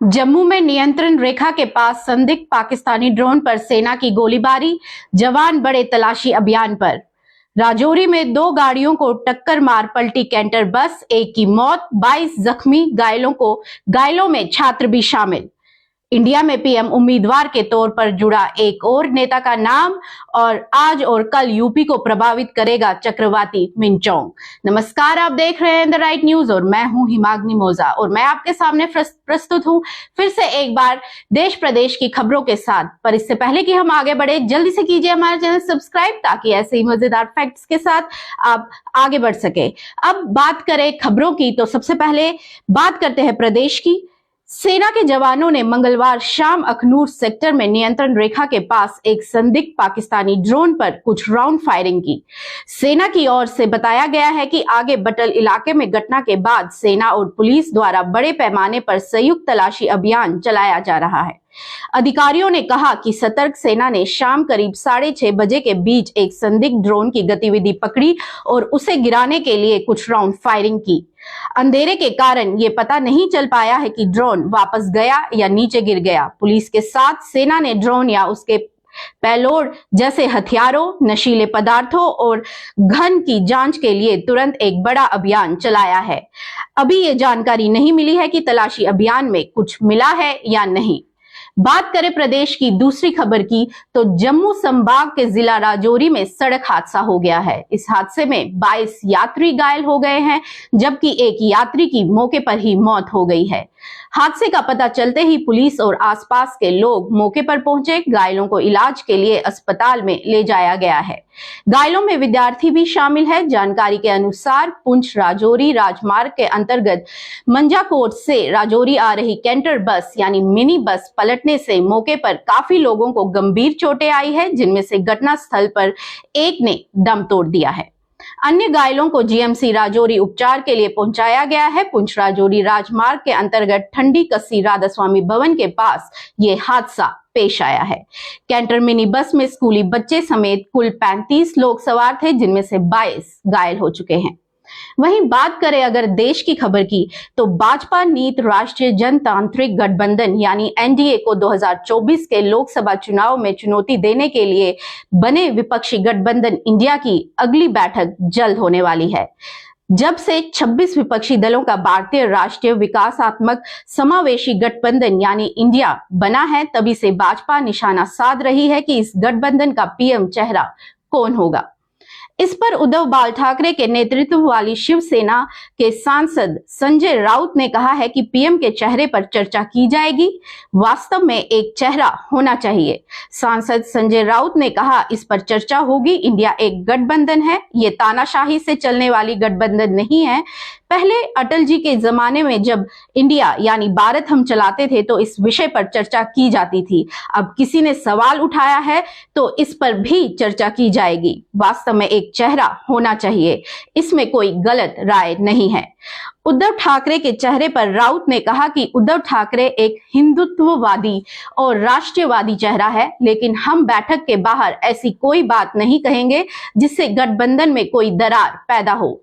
जम्मू में नियंत्रण रेखा के पास संदिग्ध पाकिस्तानी ड्रोन पर सेना की गोलीबारी, जवान बड़े तलाशी अभियान पर। राजौरी में 2 गाड़ियों को टक्कर मार पलटी कैंटर बस, 1 की मौत, 22 जख्मी, घायलों में छात्र भी शामिल। इंडिया में पीएम उम्मीदवार के तौर पर जुड़ा एक और नेता का नाम और आज और कल यूपी को प्रभावित करेगा चक्रवाती मिनचोंग। नमस्कार, आप देख रहे हैं द राइट न्यूज और मैं हूं हिमाग्नि मोजा और मैं आपके सामने प्रस्तुत हूं फिर से एक बार देश प्रदेश की खबरों के साथ। पर इससे पहले कि हम आगे बढ़े, जल्दी से कीजिए हमारा चैनल सब्सक्राइब ताकि ऐसे ही मजेदार फैक्ट्स के साथ आप आगे बढ़ सके। अब बात करें खबरों की तो सबसे पहले बात करते हैं प्रदेश की। सेना के जवानों ने मंगलवार शाम अखनूर सेक्टर में नियंत्रण रेखा के पास एक संदिग्ध पाकिस्तानी ड्रोन पर कुछ राउंड फायरिंग की। सेना की ओर से बताया गया है कि आगे बटल इलाके में घटना के बाद सेना और पुलिस द्वारा बड़े पैमाने पर संयुक्त तलाशी अभियान चलाया जा रहा है। अधिकारियों ने कहा कि सतर्क सेना ने शाम करीब 6:30 बजे के बीच एक संदिग्ध ड्रोन की गतिविधि पकड़ी और उसे गिराने के लिए कुछ राउंड फायरिंग की। अंधेरे के कारण ये पता नहीं चल पाया है कि ड्रोन वापस गया या नीचे गिर गया। पुलिस के साथ सेना ने ड्रोन या उसके पेलोड जैसे हथियारों, नशीले पदार्थों और घन की जांच के लिए तुरंत एक बड़ा अभियान चलाया है। अभी ये जानकारी नहीं मिली है कि तलाशी अभियान में कुछ मिला है या नहीं। बात करें प्रदेश की दूसरी खबर की तो जम्मू संभाग के जिला राजौरी में सड़क हादसा हो गया है। इस हादसे में 22 यात्री घायल हो गए हैं जबकि एक यात्री की मौके पर ही मौत हो गई है। हादसे का पता चलते ही पुलिस और आसपास के लोग मौके पर पहुंचे। घायलों को इलाज के लिए अस्पताल में ले जाया गया है। घायलों में विद्यार्थी भी शामिल है। जानकारी के अनुसार पुंछ राजौरी राजमार्ग के अंतर्गत मंजाकोट से राजौरी आ रही कैंटर बस यानी मिनी बस पलटने से मौके पर काफी लोगों को गंभीर चोटें आई है, जिनमें से घटनास्थल पर एक ने दम तोड़ दिया है। अन्य घायलों को जीएमसी राजौरी उपचार के लिए पहुंचाया गया है। पुंछ राजौरी राजमार्ग के अंतर्गत ठंडी कस्सी राधा स्वामी भवन के पास ये हादसा पेश आया है। कैंटर मिनी बस में स्कूली बच्चे समेत कुल 35 लोग सवार थे, जिनमें से 22 घायल हो चुके हैं। वहीं बात करें अगर देश की खबर की तो भाजपा नीत राष्ट्रीय जनतांत्रिक गठबंधन यानी एनडीए को 2024 के लोकसभा चुनाव में चुनौती देने के लिए बने विपक्षी गठबंधन इंडिया की अगली बैठक जल्द होने वाली है। जब से 26 विपक्षी दलों का भारतीय राष्ट्रीय विकासात्मक समावेशी गठबंधन यानी इंडिया बना है, तभी से भाजपा निशाना साध रही है कि इस गठबंधन का पीएम चेहरा कौन होगा। इस पर उद्धव बाल ठाकरे के नेतृत्व वाली शिवसेना के सांसद संजय राउत ने कहा है कि पीएम के चेहरे पर चर्चा की जाएगी। वास्तव में एक चेहरा होना चाहिए। सांसद संजय राउत ने कहा, इस पर चर्चा होगी। इंडिया एक गठबंधन है, ये तानाशाही से चलने वाली गठबंधन नहीं है। पहले अटल जी के जमाने में जब इंडिया यानी भारत हम चलाते थे तो इस विषय पर चर्चा की जाती थी। अब किसी ने सवाल उठाया है तो इस पर भी चर्चा की जाएगी। वास्तव में एक चेहरा होना चाहिए, इसमें कोई गलत राय नहीं है। उद्धव ठाकरे के चेहरे पर राउत ने कहा कि उद्धव ठाकरे एक हिंदुत्ववादी और राष्ट्रवादी चेहरा है, लेकिन हम बैठक के बाहर ऐसी कोई बात नहीं कहेंगे जिससे गठबंधन में कोई दरार पैदा हो।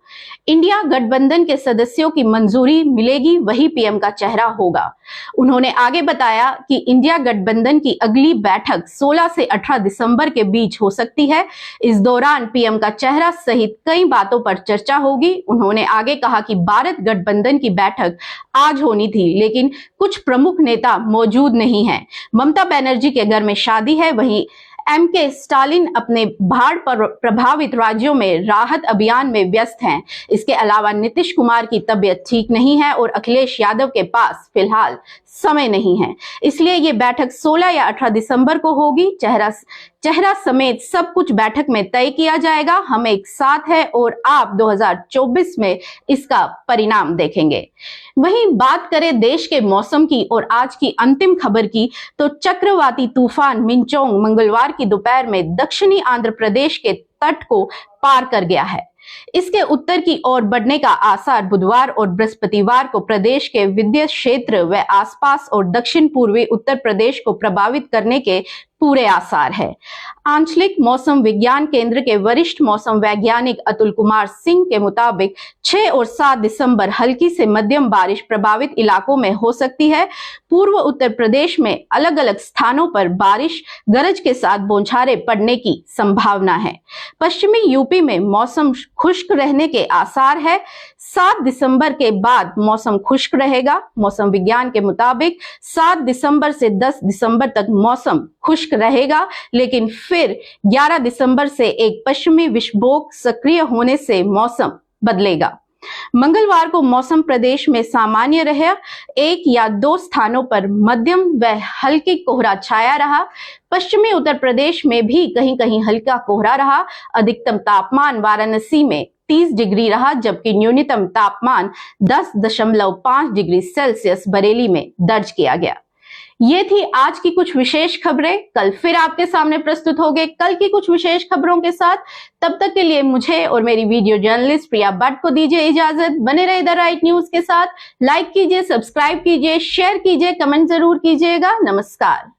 इंडिया गठबंधन के सदस्यों की मंजूरी मिलेगी, वही पीएम का चेहरा होगा। उन्होंने आगे बताया कि इंडिया गठबंधन की अगली बैठक 16 से 18 दिसंबर के बीच हो सकती है। इस दौरान पीएम का चेहरा सहित कई बातों पर चर्चा होगी। उन्होंने आगे कहा कि भारत गठबंधन की बैठक आज होनी थी, लेकिन कुछ प्रमुख नेता मौजूद नहीं हैं। ममता बनर्जी के घर में शादी है, वहीं एमके स्टालिन अपने बाढ़ प्रभावित राज्यों में राहत अभियान में व्यस्त हैं। इसके अलावा नीतीश कुमार की तबीयत ठीक नहीं है और अखिलेश यादव के पास फिलहाल समय नहीं है। इसलिए ये बैठक 16 या 18 दिसंबर को होगी। चेहरा समेत सब कुछ बैठक में तय किया जाएगा। हम एक साथ हैं और आप 2024 में इसका परिणाम देखेंगे। वहीं बात करें देश के मौसम की और आज की अंतिम खबर की तो चक्रवाती तूफान मिनचोंग मंगलवार की दोपहर में दक्षिणी आंध्र प्रदेश के तट को पार कर गया है। इसके उत्तर की ओर बढ़ने का आसार बुधवार और बृहस्पतिवार को प्रदेश के विंध्य क्षेत्र व आसपास और दक्षिण पूर्वी उत्तर प्रदेश को प्रभावित करने के पूरे आसार है। आंचलिक मौसम विज्ञान केंद्र के वरिष्ठ मौसम वैज्ञानिक अतुल कुमार सिंह के मुताबिक 6 और 7 दिसंबर हल्की से मध्यम बारिश प्रभावित इलाकों में हो सकती है। पूर्व उत्तर प्रदेश में अलग अलग स्थानों पर बारिश गरज के साथ बौछारें पड़ने की संभावना है। पश्चिमी यूपी में मौसम खुश्क रहने के आसार है। 7 दिसंबर के बाद मौसम खुश्क रहेगा। मौसम विज्ञान के मुताबिक 7 दिसंबर से 10 दिसंबर तक मौसम खुश्क रहेगा, लेकिन फिर 11 दिसंबर से एक पश्चिमी विक्षोभ सक्रिय होने से मौसम बदलेगा। मंगलवार को मौसम प्रदेश में सामान्य रहा। 1 या 2 स्थानों पर मध्यम व हल्की कोहरा छाया रहा। पश्चिमी उत्तर प्रदेश में भी कहीं कहीं हल्का कोहरा रहा। अधिकतम तापमान वाराणसी में 30 डिग्री रहा, जबकि न्यूनतम तापमान 10.5 डिग्री सेल्सियस बरेली में दर्ज किया गया। ये थी आज की कुछ विशेष खबरें। कल फिर आपके सामने प्रस्तुत होंगे कल की कुछ विशेष खबरों के साथ। तब तक के लिए मुझे और मेरी वीडियो जर्नलिस्ट प्रिया भट्ट को दीजिए इजाजत। बने रहे द राइट न्यूज के साथ। लाइक कीजिए, सब्सक्राइब कीजिए, शेयर कीजिए, कमेंट जरूर कीजिएगा। नमस्कार।